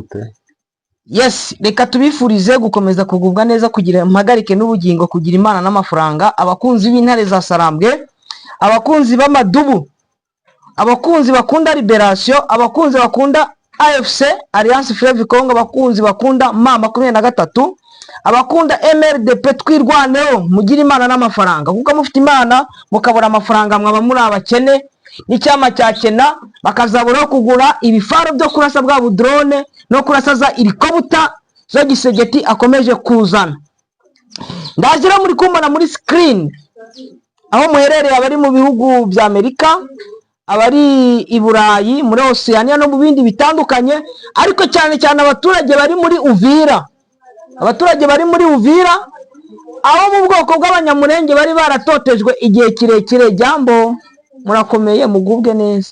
gute? Yes, reka tubifurize gukomeza kugubwa neza, kugira impagarike n'ubugingo, kugira Imana n'amafaranga. Abakunzi b'intare za Sarambwe, abakunzi b'amadubu, abakunzi bakunda Liberation, abakunzi bakunda AFC Alliance Fleuve Congo, abakunzi bakunda M23, abakunda MRDP, twirwaneho mugira Imana n'amafaranga, kuko mufite Imana mukabura amafaranga mwaba muri abakene n'icyama cya kena, bakazabura kugura ibifaro byo kurasa bwa budrone no kurasa za irikobuta zo Gisegeti akomeje kuzana. Ndazira muri kumbona muri screen aho muherereye, abari mu bihugu bya Amerika, abari i Burayi, muri Oceania no mu bindi bitandukanye, ariko cyane cyane abaturage bari muri Uvira, abaturage bari muri Uvira aho mu bwoko bw'abanyamurenge bari baratotejwe igihe kirekire. Jambo murakomeye, mugubwe neza,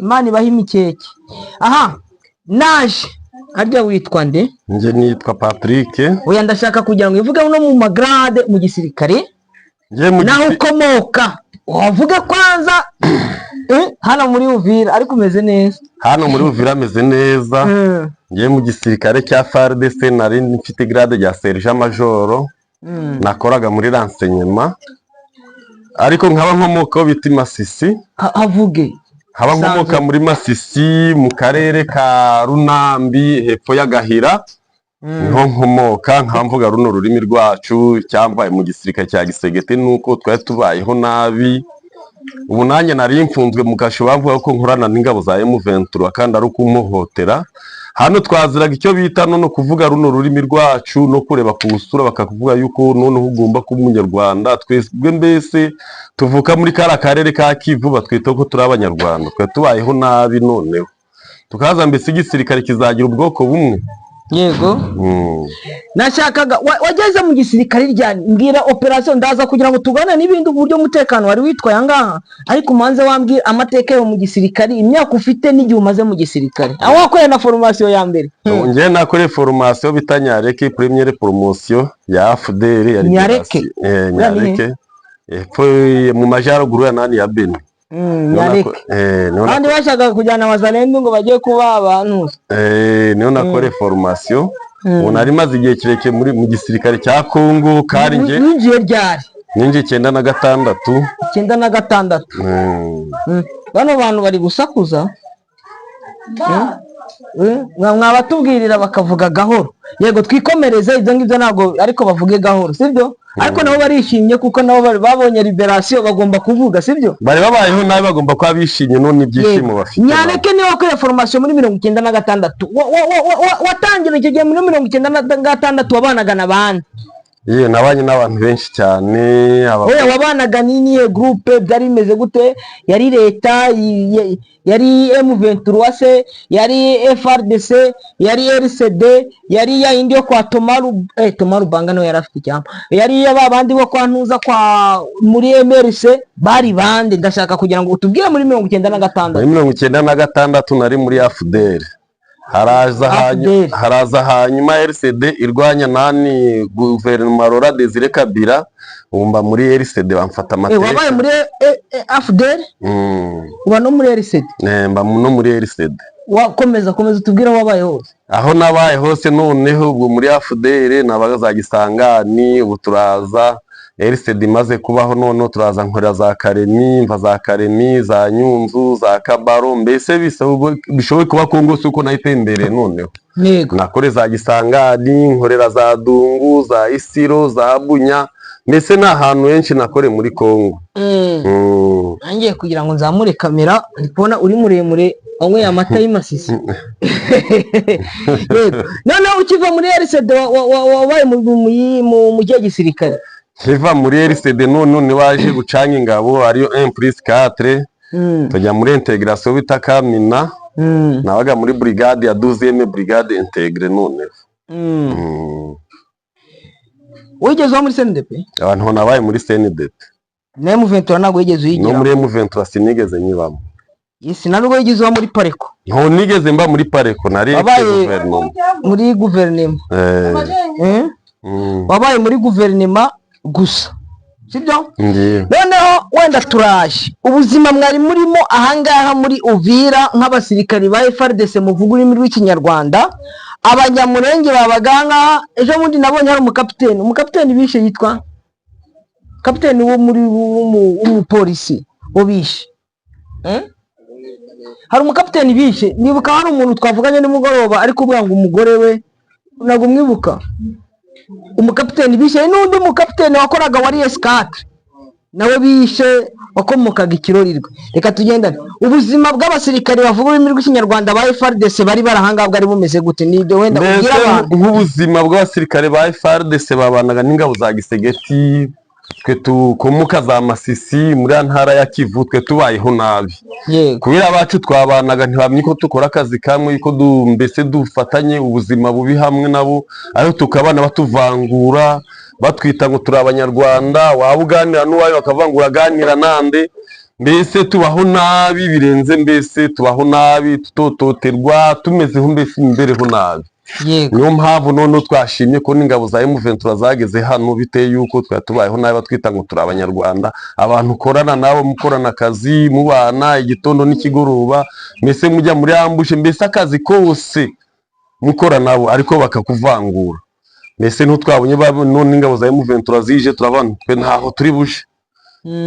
Imana ibahe imikeke. Aha naje harya witwa nde? Nje nitwa Patrick. Oya, ndashaka kugira ngo ivuge no mu magrade mu gisirikare naho ukomoka, wavuge kwanza hano muri Uvira ariko umeze neza. Hano muri Uvira ameze neza. Ngiye mu gisirikare cya FARDC, nari mfite grade ya sergent major, nakoraga muri renseignement, ariko nkaba nkomoka biti Masisi. Havuge haba nkomoka muri Masisi mu karere ka Runambi hepfo ya Gahira. Niho nkomoka, nkamvuga runo rurimi rwacu. Cyambaye mu gisirikare cya Gisegeti nuko twari tubayeho nabi. Ubu nanjye nari mfunzwe mu gasho, bavuga ko nkorana n'ingabo za M23 kandi ari ukumuhotera. Hano twaziraga icyo bita no kuvuga runo rurimi rwacu no kureba ku usura, bakakuvuga yuko none ugomba kuba umunyarwanda. Twebwe mbese tuvuka muri karere ka Kivu, batwita ko turi abanyarwanda. Twe tubayeho nabi, noneho tukaza mbese igisirikare kizagira ubwoko bumwe. Yego. Nashakaga wageze mu gisirikare ryani, mbwira operation ndaza kugira ngo tugane n'ibindi uburyo umutekano wari witwaye ngaha, ariko manze wambwira amateka yo mu gisirikare, imyaka ufite n'igihe umaze mu gisirikare, aho wakoreye na formation ya mbere. Nje nakoreye formation bita Nyareke, première promotion ya FDR ya Nyareke. Nyareke mu majaruguru ya nani ya Beni. Nyareke. Kandi bashaka kujyana abazalendo ngo bagiye kuba abantu. Niyo nakore formation. Unari maze igihe kireke muri mu gisirikare cya Kongo. Kari nje ninjiye ryari? Ninjiye 96. 96. Bano bantu bari gusakuza. Mwabatubwirira bakavuga gahoro. Yego twikomereze ibyo ngibyo ntabwo ariko bavuge gahoro, sibyo? Ariko nabo barishimye kuko nabo babonye Liberation, bagomba kuvuga, sibyo? Bari babayeho nabi, bagomba kuba bishimye none ibyishimo bafite. Nyareke niwe wakoreye formation muri 96. Watangira icyo gihe muri 96 wabanaga n'abandi? Nabanye n'abantu benshi cyane. Oya, wabanaga n'iniye groupe, byari imeze gute? Yari leta, yari M23 se, yari FRDC, yari RCD, yari ya indi yo kwa Tomaru Banga no yarafite cyangwa yari abandi bo kwa ntuza kwa muri MRC, bari bande? Ndashaka kugira ngo utubwire muri 96. Muri 96 nari muri AFDR. Haraza hanyuma RCD irwanya nani guverinoma Laurent Desire Kabila, umba muri RCD bamfata amateka. Wabaye muri AFDR? Uba no muri RCD? Mba no muri RCD. Wakomeza utubwira wabaye hose. Aho nabaye hose noneho ubwo muri AFDR nabaga za Gisangani, ubu turaza RCD maze kubaho, none turaza nkorera za Karemi, mva za Karemi, za Nyunzu, za Kabaro, mbese bishoboye kuba Kongo suko nayitembere noneho. Yego. Nakore za Gisangani, nkorera za Dungu, za Isiro, za Bunya, mbese na hantu henshi nakore muri Kongo. Angiye kugira ngo nzamure kamera, ndikubona uri muremure onwe amata y'Imasisi. Yego. None ukiva muri RCD wabaye mu gihe gisirikare? Kiva muri RCD none waje gucanga ingabo ariyo 1+4. Tujya muri intégration bita Kamina. Nabaga muri brigade ya 12e brigade intégrée none. Wigeze muri CNDP? Abantu nabaye muri CNDP. Na M23 ntabwo yigeze uyigira? No muri M23 sinigeze nyibamo. Yesi, ntabwo yigeze muri Pareko? Nko nigeze mba muri Pareko, nari guverinoma. Muri guverinoma. Wabaye muri guverinoma gusa, sibyo? Noneho wenda turaje ubuzima mwari murimo ahangaha muri Uvira nk'abasirikari ba FARDC muvuga ururimi rw'ikinyarwanda, abanyamurenge babaganga. Ejo bundi nabonye hari umukapiteni bishe, yitwa kapiteni wo muri w'umupolisi wo bishe. Hari umukapiteni bishe, nibuka hari umuntu twavuganye nimugoroba ariko uvuga ngo umugore we ntabwo mwibuka. Umukapiteni bishe n'undi mukapiteni wakoraga wari escadre nawe bishe, wakomokaga ikirorirwe. Reka tugendane. Ubuzima bw'abasirikare bavuga ururimi rw'ikinyarwanda ba FARDC bari barahanga bwari bumeze gute? Ni wenda kugira abantu nk'ubuzima bw'abasirikare ba FARDC babanaga n'ingabo za Gisegeti, twe tukomuka za Masisi muri ntara ya Kivu, twe tubayeho nabi. Kubera abacu twabanaga ntibamye ko tukora akazi kamwe, yuko mbese dufatanye ubuzima bubi hamwe nabo, aho tukabana batuvangura, batwita ngo turi abanyarwanda, waba uganira n'uwayo bakavangura aganira nande. Mbese tubaho nabi birenze, mbese tubaho nabi, tutototerwa, tumezeho mbese imbereho nabi. Niyo mpamvu none twashimye ko n'ingabo za M23 zageze hano, biteye yuko tubayeho nabi, batwita ngo turi abanyarwanda. Abantu ukorana nabo, mukorana akazi, mubana igitondo n'ikigoroba, mbese mujya muri ambushe, mbese akazi kose mukora nabo ariko bakakuvangura. Mbese ntutwabonye none ingabo za M23 zije, turabona twe ntaho turi bushe.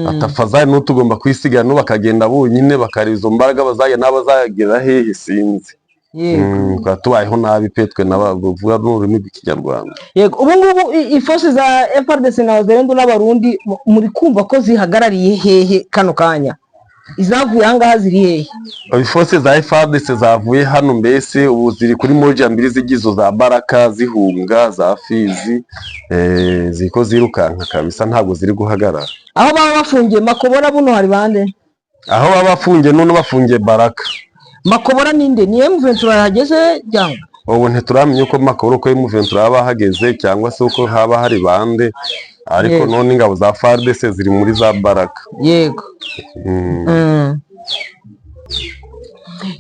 Atafazanye no tugomba kwisigana no bakagenda bonyine, bakarizo mbaraga bazajya n'abazagera hehe sinzi. Kwa tubayeho nabi petwe n'abavuga n'ururimi rw'ikinyarwanda. Yego, ubu ngubu iforce za FARDC na Wazalendo n'abarundi muri kumva ko zihagarariye hehe kano kanya? Izavuye ahangaha ziri hehe? Iforce za FARDC zavuye hano, mbese ubu ziri kuri moja mbiri zigizo za Baraka, zihunga za Fizi, ziko zirukanka kabisa, ntabwo ziri guhagarara. Aho baba bafungiye Makobora buno hari bande? Aho baba bafungiye none bafungiye Baraka. Makobora ninde? Ni M23 yahageze cyangwa? Ubu ntituramenya uko Makobora ko M23 haba hageze cyangwa se uko haba hari bande, ariko none ingabo za FARDC ziri muri za Baraka. Yego.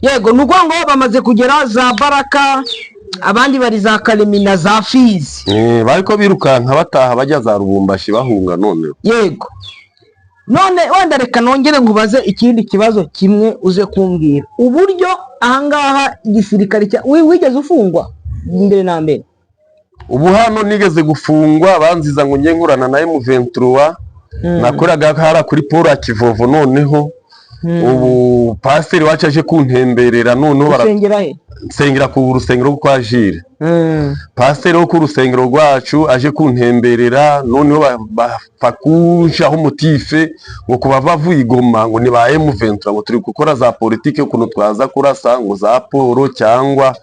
Yego, nuko ngo bamaze kugera za Baraka, abandi bari za Kalemina, za Fizi. Bariko birukanka bataha bajya za Rubumbashi bahunga none. Yego. None wenda reka nongere nkubaze ikindi kibazo kimwe uze kumbwira. Uburyo ahangaha igisirikare cya wigeze ufungwa imbere na mbere? Ubu hano nigeze gufungwa, banziza ngo ngiye nkurana na M23, nakoraga hara kuri Pora Kivovo. Noneho ubu pasiteri wacu aje kuntemberera, noneho nsengera ku rusengero kwa Jire. Pasiteri wo ku rusengero rwacu aje kuntemberera, noneho bafakushaho umutife ngo kuba bavuye Igoma ngo ni ba M23 ngo turi gukora za politike ukuntu twaza kurasa ngo za Poro cyangwa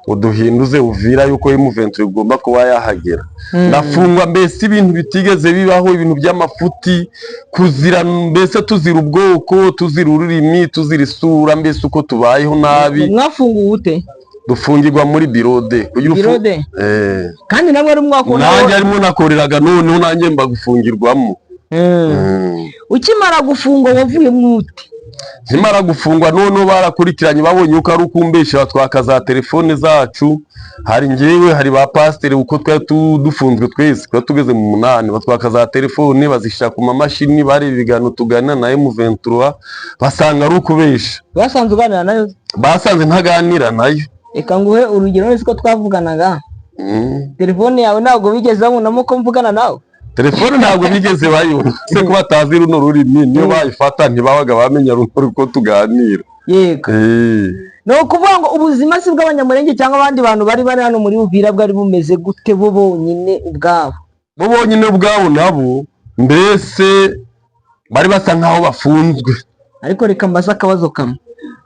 uduhinduze Uvira, yuko M23 igomba kuba yahagera. Ndafungwa, mbese ibintu bitigeze bibaho, ibintu by'amafuti, kuzira mbese tuzira ubwoko, tuzira ururimi, tuzira isura, mbese uko tubayeho nabi. Mwafunguwe ute? Dufungirwa muri Birode. Birode? Kandi namwe ari mwakora? Nanjye arimo nakoreraga, noneho nanjye mba gufungirwamo. Ukimara gufungwa wavuye mwute? Nkimara gufungwa noneho barakurikiranye, babonye uko ari ukumbesha, batwaka za telefone zacu. Hari njyewe, hari ba pasiteri, uko twari dufunzwe twese, twari tugeze mu 8, batwaka za telefone bazishaka ku mamashini, bari ibiganiro tuganira na M23, basanga ari ukubesha. Basanze uganira nayo? Basanze ntaganira nayo. Reka nguhe urugero, nese ko twavuganaga. Telefone yawe ntabwo bigeze babonamo ko mvugana nawe? Telefone ntabwo bigeze bayibona, se ko batazi runo rurimi, niyo bayifata ntibabaga bamenya runo ko tuganira. Yego. No kuvuga ngo ubuzima si bw'abanyamurenge cyangwa abandi bantu bari hano muri Uvira bwari bumeze gute bo bonyine ubwabo? Bo bonyine ubwabo nabo mbese bari basa nkaho bafunzwe. Ariko reka mbaza akabazo kamwe.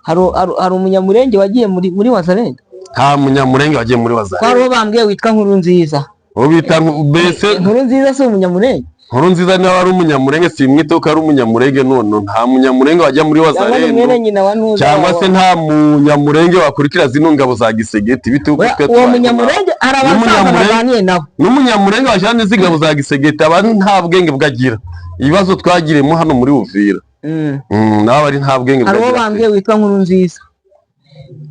Hari umunyamurenge wagiye muri Wazalendo? Nta munyamurenge wagiye muri Wazalendo. Kwaro bambwiye witwa Nkurunziza. Ubita mbese Nkurunziza si umunyamurenge? Nkurunziza niba ari umunyamurenge, simwite ko ari umunyamurenge. None nta munyamurenge wajya muri Wazalendo, cyangwa se nta munyamurenge wakurikira zino ngabo za Gisegeti. Bituko twe uwo munyamurenge arabasanganiye nabo. N'umunyamurenge wajyane z'ingabo za Gisegeti aba nta bwenge bwagira. Ibibazo twagiremo hano muri Uvira. Nawe ari nta bwenge bwagira. Abo bambwiye witwa Nkurunziza.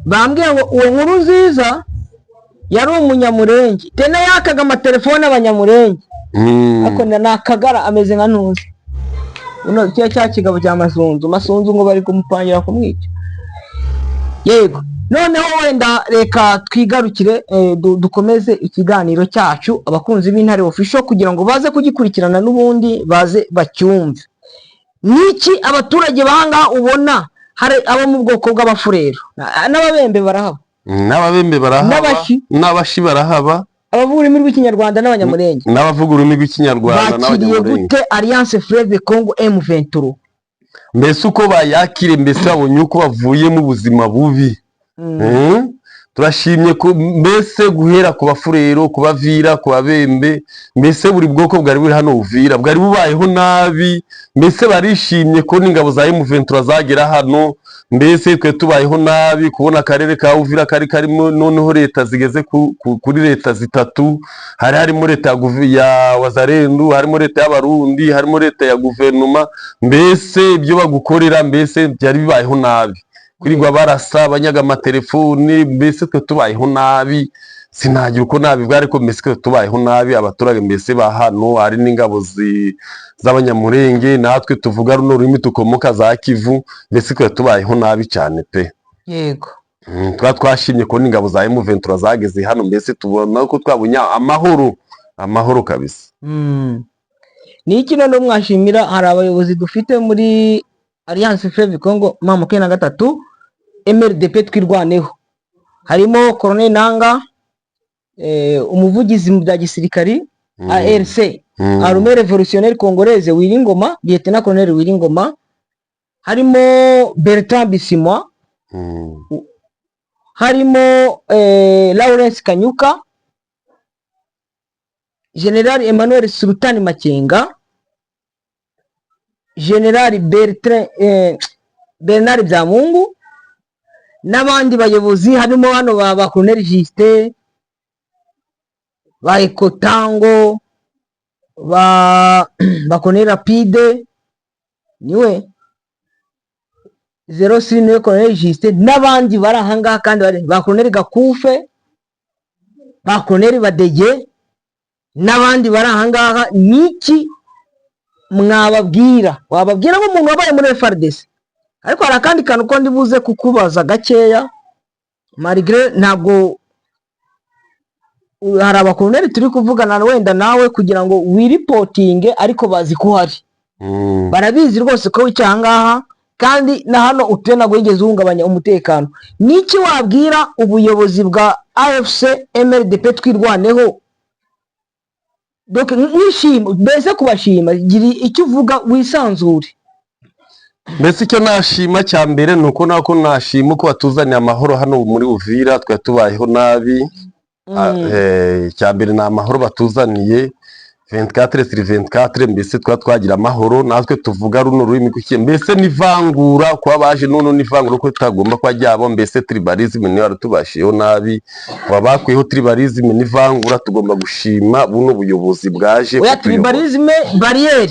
Bambwiye ngo uwo Nkurunziza yari umunyamurenge, tena yakaga amatelefone abanyamurenge. Ako nakagara ameze nka ntuzi. Cya kigabo cya Masunzu ngo bari kumupangira kumwica. Yego, noneho wenda reka twigarukire dukomeze ikiganiro cyacu abakunzi b'Intare Official kugira ngo baze kugikurikirana n'ubundi baze bacyumve. Niki abaturage bahanga ubona hari abo mu bwoko bw'abafurero n'ababembe barahaba, n'ababembe barahaba, n'abashi barahaba, abavuga ururimi rw'ikinyarwanda n'abanyamurenge, n'abavuga ururimi rw'ikinyarwanda n'abanyamurenge. Bakiriye gute Alliance Fleuve Congo M23? Mbese uko bayakire, mbese babonye uko bavuye mu buzima bubi. Turashimye ko mbese guhera ku bafurero, ku bavira, ku babembe, mbese buri bwoko bwari buri hano Uvira bwari bubayeho nabi, mbese barishimye ko n'ingabo za M23 zagera hano. Mbese twe tubayeho nabi kubona akarere ka Uvira kari karimo noneho leta zigeze kuri leta zitatu, harimo leta ya Wazalendo, harimo leta y'abarundi, harimo leta ya guverinoma. Mbese ibyo bagukorera mbese byari bibayeho nabi, kurirwa barasa banyaga amatelefoni. Mbese twe tubayeho nabi, sinagira uko nabi bwari ko mbese twe tubayeho nabi. Abaturage mbese ba hano hari n'ingabo z'abanyamurenge, natwe tuvuga runo rurimi tukomoka za Kivu, mbese twe tubayeho nabi cyane pe. Yego. Twashimye ko n'ingabo za M23 zageze hano, mbese tubona ko twabonye amahoro kabisa. Ni iki none mwashimira? Hari abayobozi dufite muri Alliance Fleuve Congo M23 MRDP twirwaneho, harimo Colonel Nanga, umuvugizi mu bya gisirikari ARC, Armée Révolutionnaire Congolaise Wiringoma, Lieutenant Colonel Wiringoma, harimo Bertrand Bisimwa, harimo Lawrence Kanyuka, General Emmanuel Sultani Makenga, General Bernard Byamungu n'abandi bayobozi harimo hano ba Colonel Justin, ba Ekotango, ba Colonel Rapide niwe 06 niwe Colonel Justin n'abandi bari ahangaha kandi ba Colonel Gakufe, ba Colonel Badege n'abandi bari ahangaha. Niki mwababwira? Wababwira nk'umuntu wabaye muri FARDC. Ariko hari akandi kantu ko ndibuze kukubaza gakeya, malgré ntabwo hari abakoloneli turi kuvugana wenda nawe kugira ngo wiripotinge, ariko bazi ko hari, barabizi rwose ko icyangaha kandi na hano utuye ntabwo yigeze uhungabanya umutekano. Niki wabwira ubuyobozi bwa AFC MRDP twirwaneho? Donc nishimo mbese kubashima, gira icyo uvuga wisanzure. Mbese icyo nashima cya mbere nuko nako nashima ko batuzaniye amahoro hano muri Uvira, twe tubayeho nabi. Cya mbere ni amahoro batuzaniye 24/24, mbese twagira amahoro. Natwe tuvuga runo rurimi kuki, mbese nivangura kwa baje none nivangura ko tutagomba kwa ryabo. Mbese tribalism ni waratubashiyeho nabi, wabakwiyeho tribalism nivangura. Tugomba gushima buno buyobozi bwaje. Oya, tribalism barriere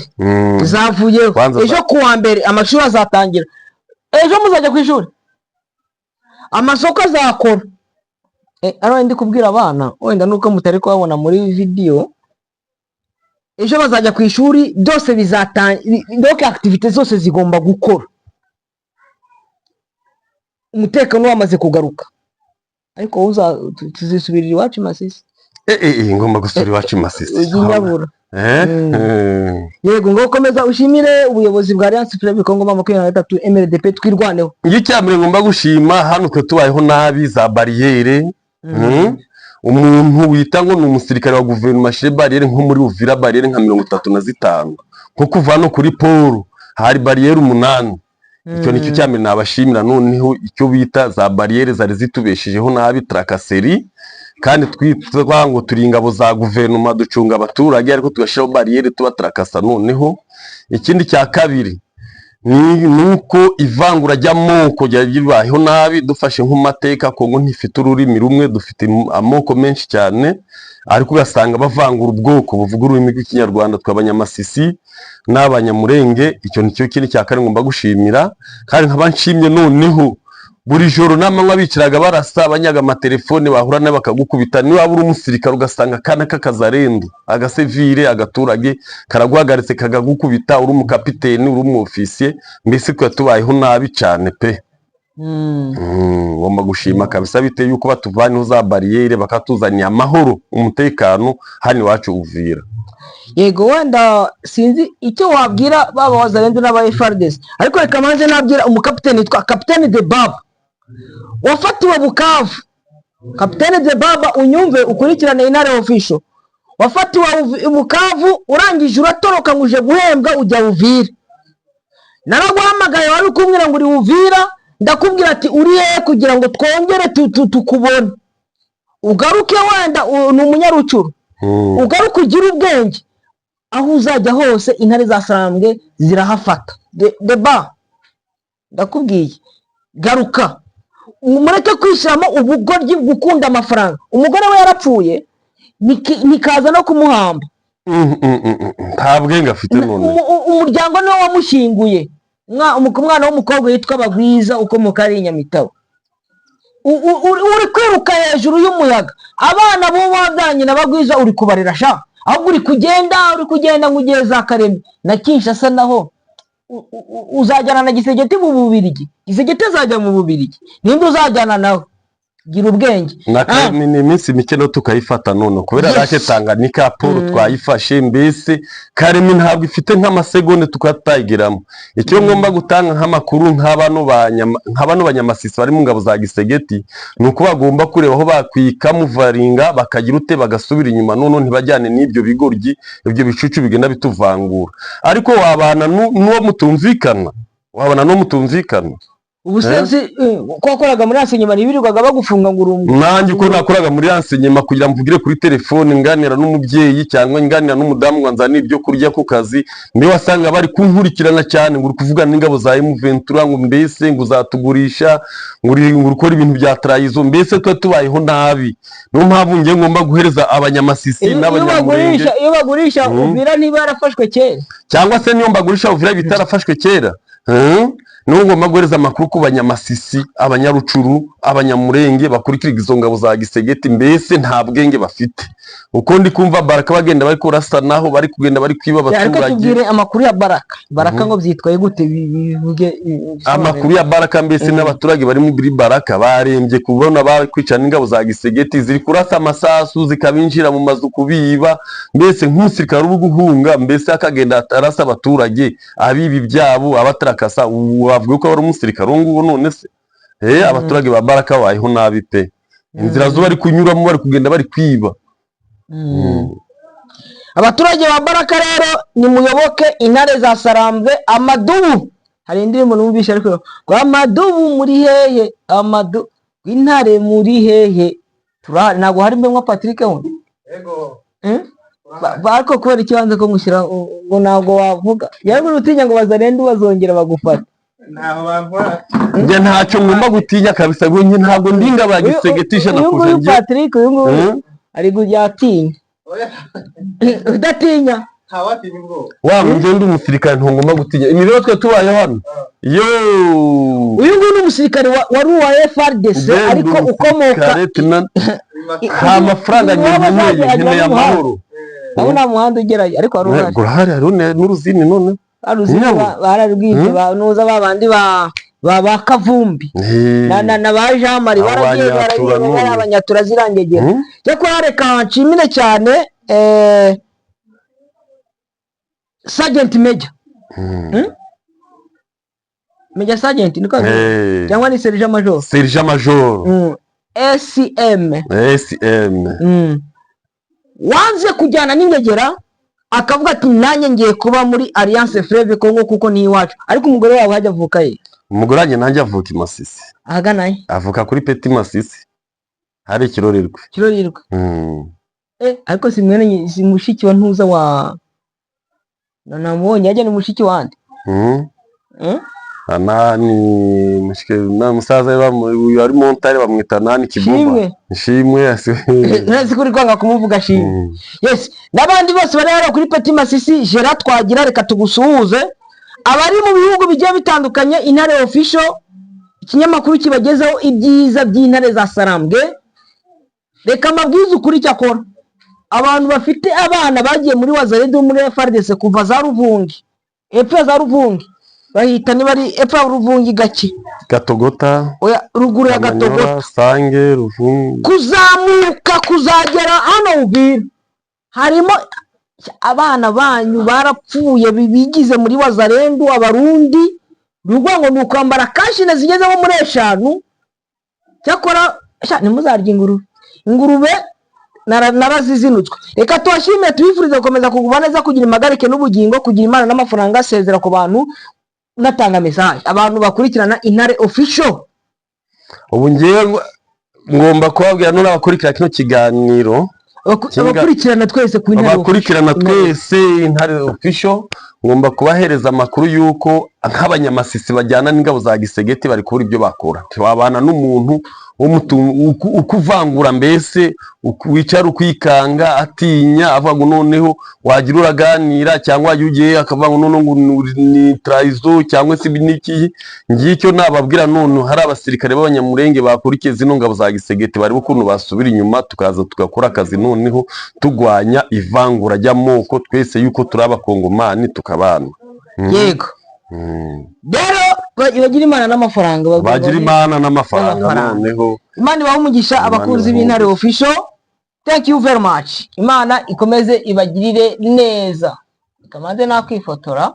zavuyeho. Ejo kuwa mbere amashuri azatangira, ejo muzajya ku ishuri, amasoko azakora. Ari ndi kubwira abana wenda nuko mutari kubabona muri video, ejo bazajya ku ishuri, byose bizatangira, donc activité zose zigomba gukora. Umutekano wamaze kugaruka, ariko tuzisubirira iwacu Masisi. Ngomba gusura iwacu Masisi Nyabura. Yego, ngo komeza ushimire ubuyobozi bwa Alliance Fleuve Congo M23 MRDP twirwaneho. Icyambere ngomba gushima hano twe tubayeho nabi, za barriere. Umuntu wita ngo ni umusirikare wa guverinoma ashire barriere nko muri Uvira, barriere nka 35, nko kuva no kuri Paul hari barriere 8. Icyo nicyo cyambere nabashimira. Noneho icyo bita za barriere zari zitubeshejeho nabi, trakaseri, kandi twitwa ngo turi ingabo za guverinoma ducunga abaturage, ariko tugashiraho barriere tuba trakasa. Noneho ikindi cya kabiri nuko ivangura ry'amoko ryagibayeho nabi. Dufashe nk'umateka, Kongo ntifite ururimi rumwe, dufite amoko menshi cyane, ariko ugasanga bavangura ubwoko buvuga ururimi rw'ikinyarwanda tw'abanyamasisi n'abanyamurenge. Icyo nicyo kindi cya kane ngomba gushimira. Kandi nkaba nshimye noneho buri joro n'amanywa biciraga barasa banyaga amatelefone, bahura nawe bakagukubita. Niba uri umusirikare ugasanga kana k'akazarendo, agasivire, agaturage karaguhagaritse kagagukubita, uri umukapiteni, uri umufisiye. Mbese twe tubayeho nabi cyane pe. ngomba gushima kabisa bitewe yuko batuvaniho za bariyeri bakatuzaniye amahoro umutekano hano iwacu Uvira. Yego wenda sinzi icyo wabwira baba wazalendo n'aba FARDC, ariko reka manze nabwira umukapiteni witwa Kapiteni de Baba wafatiwe Bukavu. Kapiteni de Baba unyumve ukurikirane Intare Official, wafatiwe Bukavu urangije uratoroka ngo uje guhembwa ujya Uvira. Naraguhamagaye wari ukumbwira ngo uri Uvira, ndakubwira ati uri hehe kugira ngo twongere tukubone ugaruke, wenda ni umunyarucuru ugaruke ugire ubwenge, aho uzajya hose intare za Sarambwe zirahafata. Deba ndakubwiye garuka, mureke kwishyiramo ubugoryi gukunda amafaranga. Umugore we yarapfuye nikaza no kumuhamba, nta bwenge afite none umuryango niwe wamushyinguye. Umwana w'umukobwa yitwa Bagwiza ukomoka ari Nyamitabo, uri kwiruka hejuru y'umuyaga. Abana bo wabyanye na Bagwiza uri kubarira sha, ahubwo uri kugenda ngo ugiye za Kareme na Kinshasa, naho uzajyana na Gisegeti mu Bubirigi. Gisegeti azajya mu Bubirigi, ninde uzajyana nawe? Gira ubwenge. Ni iminsi mike no tukayifata none kubera rake Tanganyika Paul twayifashe, mbese Kareme ntabwo ifite nk'amasegonde tukatayigiramo. Icyo ngomba gutanga nk'amakuru nk'abano banyamasisi bari mu ngabo za Gisegeti, nuko bagomba kureba aho bakwikamuvaringa bakagira ute bagasubira inyuma, none ntibajyane n'ibyo bigoryi, ibyo bicucu bigenda bituvangura. Ariko wabana n'uwo mutumvikana, ubusenzi ko wakoraga muri ansenyema ntibirirwaga bagufunga ngo urumwe. Nanjye ko nakoraga muri ansenyema kugira mvugire kuri telefone nganira n'umubyeyi cyangwa nganira n'umudamu ngo nzanire ibyo kurya ku kazi, niwe wasanga bari kunkurikirana cyane ngo uri kuvugana n'ingabo za M23 ngo mbese ngo uzatugurisha ngo uri gukora ibintu bya trahizo, mbese twe tubayeho nabi. Niyo mpamvu ngiye ngomba guhereza abanyamasisi n'abanyamurenge. Iyo bagurisha Uvira niba yarafashwe kera, cyangwa se niyo mbagurisha Uvira bitarafashwe kera, ngomba guhereza amakuru ku banyamasisi, abanyarucuru, abanyamurenge bakurikira izo ngabo za Gisegeti, mbese nta bwenge bafite. Uko ndi kumva Baraka bagenda bari kurasa naho bari kugenda bari kwiba abaturage. Ariko tubwire amakuru ya Baraka ngo byitwaye gute? Bivuge amakuru ya Baraka, mbese n'abaturage bari muri Baraka barembye kubona bakwicana n'ingabo za Gisegeti ziri kurasa amasasu zikabinjira mu mazu kubiba, mbese nk'umusirikare uri guhunga, mbese akagenda arasa abaturage abibi byabo abatarakasa. Wavuga ko ari umusirikare nguwo none se? Abaturage ba Baraka bayeho nabi pe, inzira zo bari kunyuramo bari kugenda bari kwiba. Abaturage ba Baraka rero ni muyoboke Intare za Sarambwe. Amadubu, hari indirimbo numvisha ariko ngo amadubu muri hehe, amadu Intare muri hehe, turahari. Ntabwo hari mbemwa Patrick wundi bariko kubera ikibanza ko mushyira ngo ntabwo wavuga, yego rutinya ngo bazarende bazongera bagufata. Njye ntacyo ngomba gutinya kabisa, gonye ntabwo ndinga bagisegetisha na kuje. Uyu Patrick uyu ari kujyatinya udatinya wa mugende umusirikare ntongomba gutinya imibero twe tubaye hano. Uyu nguyu ni umusirikare wari uwa FARDC ariko ukomoka nta mafaranga nkeneye amahoro. Aho nta muhanda ugerayo ariko hari n'uruzini none bararwije banuza babandi ba Kavumbi na ba Jean Marie baragiye abanyatura zirangegera. Cyako reka nshimire cyane Sergeant Major Major Sergeant niko cyangwa ni Sergeant Major SCM wanze kujyana n'ingegera akavuga ati nanjye ngiye kuba muri Alliance Fleuve Congo kuko ni iwacu. Ariko umugore wawe hajya avuka ye? Umugore wanjye nanjye avuka i Masisi. Ahagana he? Avuka kuri Petit Masisi hari Kirorirwe. Ariko si mwene si mushiki wa ntuza wa namubonye ajya ni mushiki wande. Nani mushike na musaza bari Montare bamwita nani Kibumba Nshimwe nzi kuri kwanga kumuvuga Shimwe. Yes, nabandi bose bari hano kuri Petit Masisi. Gerard Twagira reka tugusuhuze. Abari mu bihugu bigiye bitandukanye, Intare Official ikinyamakuru kibagezaho ibyiza by'Intare za Sarambwe. Reka amabwiza ukuri cyakora abantu bafite abana bagiye muri Wazalendo muri FARDC kuva za Ruvungi epfo za Ruvungi bahita niba ari epfo Ruvungi gake Gatogota, oya ruguru ya Gatogota Kamanyola, Sange, Ruvungi. kuzamuka kuzagera hano Uvira harimo abana banyu barapfuye bigize muri Wazarendu abarundi rugo ngo nukwambara kashine zigezemo muri 5 cyakora ntimuzarya ingurube narazizinutswe. Reka tubashimire tubifurize gukomeza kuguma neza kugira impagarike n'ubugingo kugira imana n'amafaranga asezera ku bantu natanga message abantu bakurikirana Intare Official. Ubu ngiye ngomba kubabwira none abakurikira kino kiganiro abakurikirana twese ku Intare abakurikirana twese Intare Official ngomba kubahereza amakuru yuko nk'abanyamasisi bajyana n'ingabo za Gisegeti bari kubura ibyo bakora. Twabana n'umuntu ukuvangura mbese wicara ukwikanga atinya avuga ngo noneho wagira uraganira cyangwa yugiye akavuga ngo noneho ni traizo cyangwa se biniki ngicyo nababwira none hari abasirikare b'abanyamurenge bakurikiye zino ngabo za Gisegeti bari bukuntu basubira inyuma tukaza tugakora akazi noneho tugwanya ivangura ry'amoko twese yuko turi abakongomani tukabana. Yego rero bagira imana n'amafaranga bagira imana n'amafaranga noneho imana ibaha umugisha abakunzi b'Intare Official. Thank you very much. Imana ikomeze ibagirire neza. Kamaze nakwifotora.